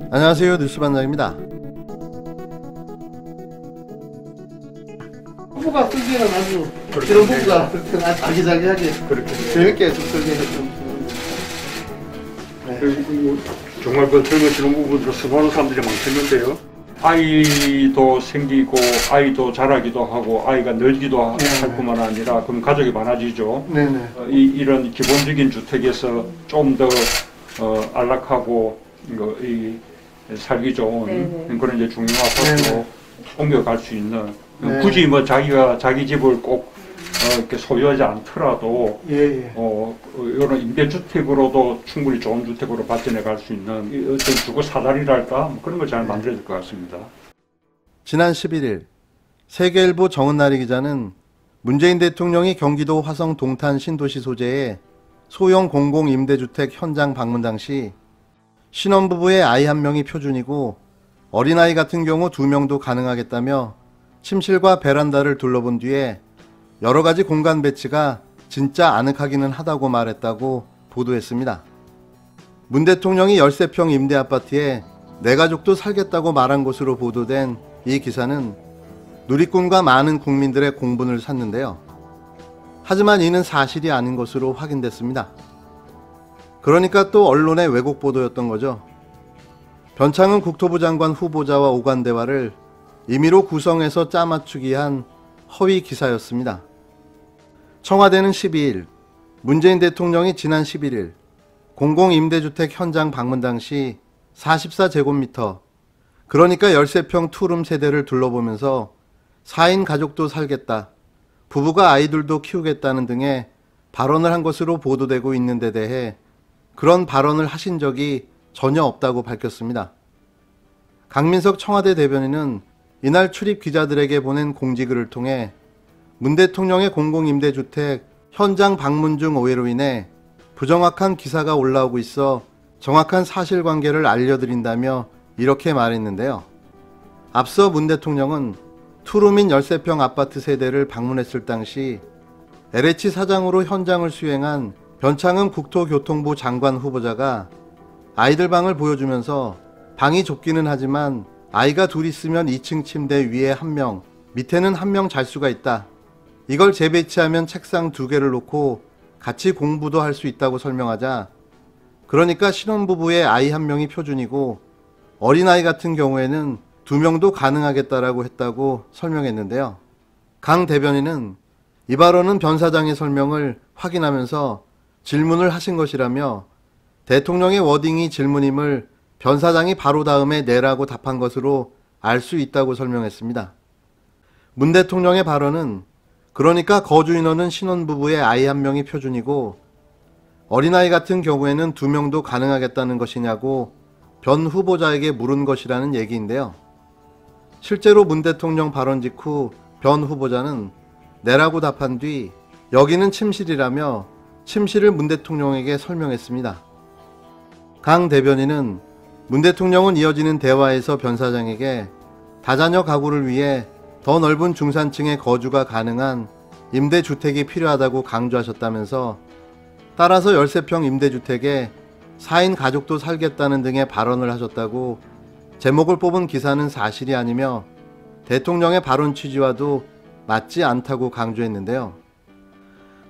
안녕하세요, 뉴스반장입니다. 후보가 쓰기에는 아주 이런 후보가 아주 아기자기하게 그렇게 재밌게 좀 설계했던. 정말 그 젊으신 부분들을 선호하는 사람들이 많겠는데요. 아이도 생기고 아이도 자라기도 하고 아이가 늘기도 할 뿐만 아니라 그럼 가족이 많아지죠. 네네. 이런 기본적인 주택에서 좀 더 안락하고 살기 좋은 그런 이제 중형 아파트로 옮겨갈 수 있는 굳이 뭐 자기가 자기 집을 꼭 이렇게 소유하지 않더라도 이런 임대주택으로도 충분히 좋은 주택으로 발전해 갈 수 있는 어떤 주거 사다리랄까 뭐 그런 걸 잘 만들어야 될 것 같습니다. 지난 11일 세계일보 정은나리 기자는 문재인 대통령이 경기도 화성 동탄 신도시 소재의 소형 공공임대주택 현장 방문 당시 신혼부부의 아이 1명이 표준이고 어린아이 같은 경우 2명도 가능하겠다며 침실과 베란다를 둘러본 뒤에 여러가지 공간 배치가 진짜 아늑하기는 하다고 말했다고 보도했습니다. 문 대통령이 13평 임대아파트에 내 가족도 살겠다고 말한 것으로 보도된 이 기사는 누리꾼과 많은 국민들의 공분을 샀는데요. 하지만 이는 사실이 아닌 것으로 확인됐습니다. 그러니까 또 언론의 왜곡 보도였던 거죠. 변창흠 국토부 장관 후보자와 오간 대화를 임의로 구성해서 짜맞추기 한 허위 기사였습니다. 청와대는 12일 문재인 대통령이 지난 11일 공공임대주택 현장 방문 당시 44제곱미터 그러니까 13평 투룸 세대를 둘러보면서 4인 가족도 살겠다, 부부가 아이들도 키우겠다는 등의 발언을 한 것으로 보도되고 있는 데 대해 그런 발언을 하신 적이 전혀 없다고 밝혔습니다. 강민석 청와대 대변인은 이날 출입 기자들에게 보낸 공지글을 통해 문 대통령의 공공임대주택 현장 방문 중 오해로 인해 부정확한 기사가 올라오고 있어 정확한 사실관계를 알려드린다며 이렇게 말했는데요. 앞서 문 대통령은 투룸인 13평 아파트 세대를 방문했을 당시 LH 사장으로 현장을 수행한 변창흠 국토교통부 장관 후보자가 아이들 방을 보여주면서 방이 좁기는 하지만 아이가 둘 있으면 2층 침대 위에 1명, 밑에는 1명 잘 수가 있다. 이걸 재배치하면 책상 2개를 놓고 같이 공부도 할 수 있다고 설명하자 그러니까 신혼부부의 아이 1명이 표준이고 어린아이 같은 경우에는 2명도 가능하겠다라고 했다고 설명했는데요. 강 대변인은 이 발언은 변 사장의 설명을 확인하면서 질문을 하신 것이라며 대통령의 워딩이 질문임을 변 사장이 바로 다음에 내라고 답한 것으로 알 수 있다고 설명했습니다. 문 대통령의 발언은 그러니까 거주 인원은 신혼부부의 아이 1명이 표준이고 어린아이 같은 경우에는 2명도 가능하겠다는 것이냐고 변 후보자에게 물은 것이라는 얘기인데요. 실제로 문 대통령 발언 직후 변 후보자는 내라고 답한 뒤 여기는 침실이라며 침실을 문 대통령에게 설명했습니다. 강 대변인은 문 대통령은 이어지는 대화에서 변 사장에게 다자녀 가구를 위해 더 넓은 중산층의 거주가 가능한 임대주택이 필요하다고 강조하셨다면서 따라서 13평 임대주택에 4인 가족도 살겠다는 등의 발언을 하셨다고 제목을 뽑은 기사는 사실이 아니며 대통령의 발언 취지와도 맞지 않다고 강조했는데요.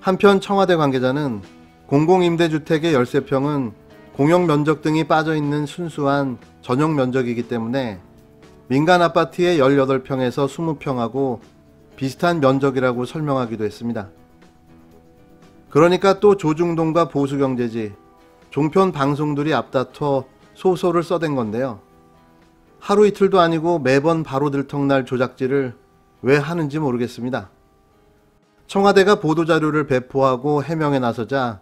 한편 청와대 관계자는 공공임대주택의 13평은 공용면적 등이 빠져있는 순수한 전용 면적이기 때문에 민간 아파트의 18평에서 20평하고 비슷한 면적이라고 설명하기도 했습니다. 그러니까 또 조중동과 보수경제지, 종편 방송들이 앞다퉈 소설을 써댄 건데요. 하루 이틀도 아니고 매번 바로 들통날 조작질을 왜 하는지 모르겠습니다. 청와대가 보도자료를 배포하고 해명에 나서자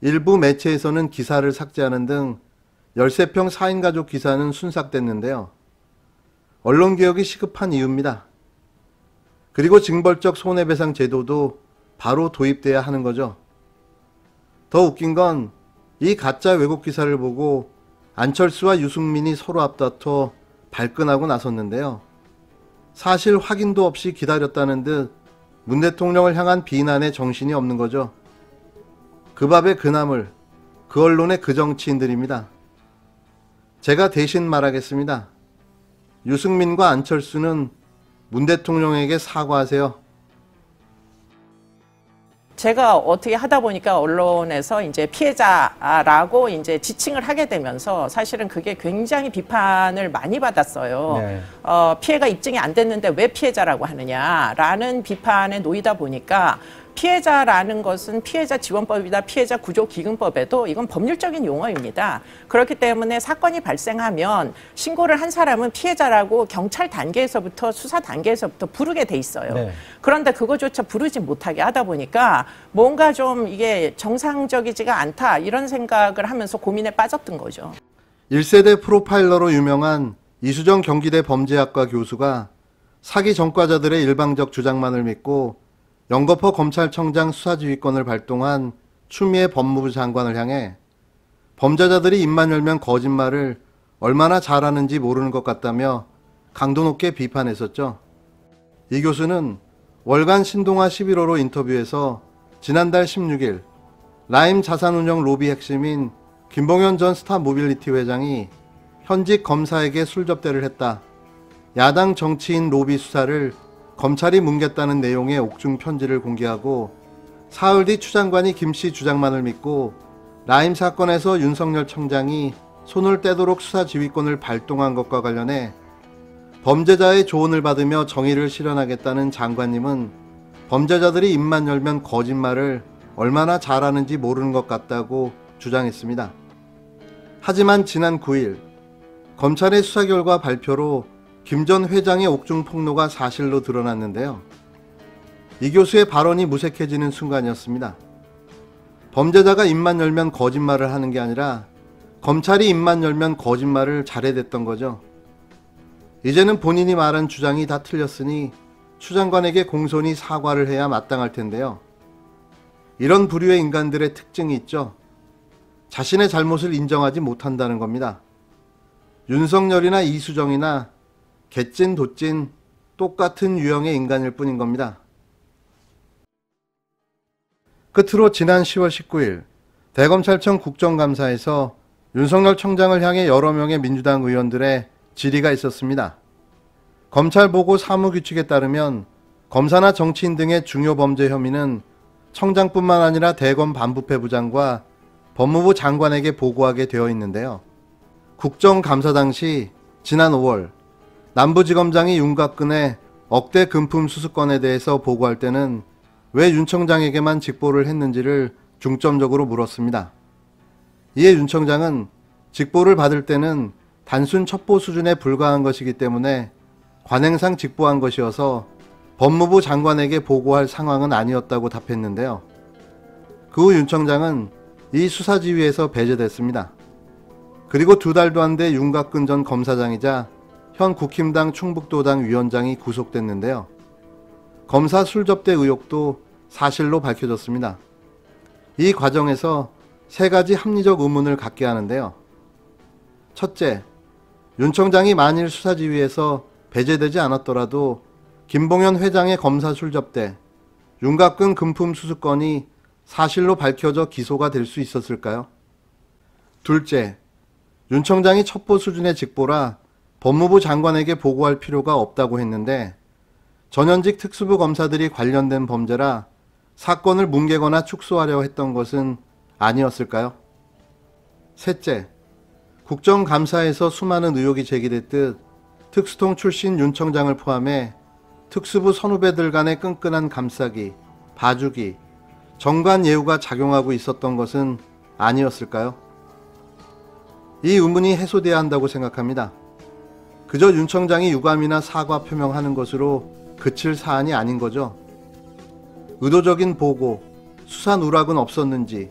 일부 매체에서는 기사를 삭제하는 등 13평 4인 가족 기사는 순삭됐는데요. 언론개혁이 시급한 이유입니다. 그리고 징벌적 손해배상 제도도 바로 도입돼야 하는 거죠. 더 웃긴 건 이 가짜 왜곡 기사를 보고 안철수와 유승민이 서로 앞다퉈 발끈하고 나섰는데요. 사실 확인도 없이 기다렸다는 듯 문 대통령을 향한 비난에 정신이 없는 거죠. 그 밥의 그 나물, 그 언론의 그 정치인들입니다. 제가 대신 말하겠습니다. 유승민과 안철수는 문 대통령에게 사과하세요. 제가 어떻게 하다 보니까 언론에서 이제 피해자라고 이제 지칭을 하게 되면서 사실은 그게 굉장히 비판을 많이 받았어요. 네. 피해가 입증이 안 됐는데 왜 피해자라고 하느냐라는 비판에 놓이다 보니까 피해자라는 것은 피해자 지원법이나 피해자 구조기금법에도 이건 법률적인 용어입니다. 그렇기 때문에 사건이 발생하면 신고를 한 사람은 피해자라고 경찰 단계에서부터 수사 단계에서부터 부르게 돼 있어요. 네. 그런데 그거조차 부르지 못하게 하다 보니까 뭔가 좀 이게 정상적이지가 않다 이런 생각을 하면서 고민에 빠졌던 거죠. 1세대 프로파일러로 유명한 이수정 경기대 범죄학과 교수가 사기 전과자들의 일방적 주장만을 믿고 영거포 검찰청장 수사지휘권을 발동한 추미애 법무부 장관을 향해 범죄자들이 입만 열면 거짓말을 얼마나 잘하는지 모르는 것 같다며 강도 높게 비판했었죠. 이 교수는 월간 신동아 11호로 인터뷰에서 지난달 16일 라임 자산운용 로비 핵심인 김봉현 전 스타모빌리티 회장이 현직 검사에게 술접대를 했다. 야당 정치인 로비 수사를 검찰이 뭉갰다는 내용의 옥중 편지를 공개하고 사흘 뒤 추 장관이 김 씨 주장만을 믿고 라임 사건에서 윤석열 청장이 손을 떼도록 수사 지휘권을 발동한 것과 관련해 범죄자의 조언을 받으며 정의를 실현하겠다는 장관님은 범죄자들이 입만 열면 거짓말을 얼마나 잘하는지 모르는 것 같다고 주장했습니다. 하지만 지난 9일 검찰의 수사 결과 발표로 김 전 회장의 옥중 폭로가 사실로 드러났는데요. 이 교수의 발언이 무색해지는 순간이었습니다. 범죄자가 입만 열면 거짓말을 하는 게 아니라 검찰이 입만 열면 거짓말을 잘해댔던 거죠. 이제는 본인이 말한 주장이 다 틀렸으니 추 장관에게 공손히 사과를 해야 마땅할 텐데요. 이런 부류의 인간들의 특징이 있죠. 자신의 잘못을 인정하지 못한다는 겁니다. 윤석열이나 이수정이나 개찐 도찐 똑같은 유형의 인간일 뿐인 겁니다. 끝으로 지난 10월 19일 대검찰청 국정감사에서 윤석열 청장을 향해 여러 명의 민주당 의원들의 질의가 있었습니다. 검찰보고 사무규칙에 따르면 검사나 정치인 등의 중요 범죄 혐의는 청장뿐만 아니라 대검 반부패 부장과 법무부 장관에게 보고하게 되어 있는데요. 국정감사 당시 지난 5월 남부지검장이 윤곽근의 억대 금품 수수건에 대해서 보고할 때는 왜 윤 청장에게만 직보를 했는지를 중점적으로 물었습니다. 이에 윤 청장은 직보를 받을 때는 단순 첩보 수준에 불과한 것이기 때문에 관행상 직보한 것이어서 법무부 장관에게 보고할 상황은 아니었다고 답했는데요. 그 후 윤 청장은 이 수사지휘에서 배제됐습니다. 그리고 2달도 안 돼 윤곽근 전 검사장이자 현 국힘당 충북도당 위원장이 구속됐는데요. 검사 술접대 의혹도 사실로 밝혀졌습니다. 이 과정에서 3가지 합리적 의문을 갖게 하는데요. 첫째, 윤 청장이 만일 수사지휘에서 배제되지 않았더라도 김봉현 회장의 검사 술접대, 윤곽근 금품 수수건이 사실로 밝혀져 기소가 될 수 있었을까요? 둘째, 윤 청장이 첩보 수준의 직보라 법무부 장관에게 보고할 필요가 없다고 했는데 전현직 특수부 검사들이 관련된 범죄라 사건을 뭉개거나 축소하려 했던 것은 아니었을까요? 셋째, 국정감사에서 수많은 의혹이 제기됐듯 특수통 출신 윤 청장을 포함해 특수부 선후배들 간의 끈끈한 감싸기, 봐주기, 정관 예우가 작용하고 있었던 것은 아니었을까요? 이 의문이 해소돼야 한다고 생각합니다. 그저 윤 청장이 유감이나 사과 표명하는 것으로 그칠 사안이 아닌 거죠. 의도적인 보고, 수사 누락은 없었는지,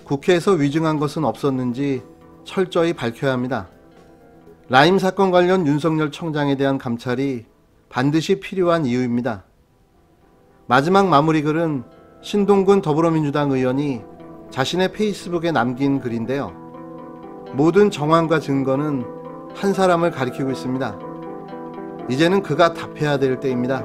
국회에서 위증한 것은 없었는지 철저히 밝혀야 합니다. 라임 사건 관련 윤석열 청장에 대한 감찰이 반드시 필요한 이유입니다. 마지막 마무리 글은 신동근 더불어민주당 의원이 자신의 페이스북에 남긴 글인데요. 모든 정황과 증거는 한 사람을 가리키고 있습니다. 이제는 그가 답해야 될 때입니다.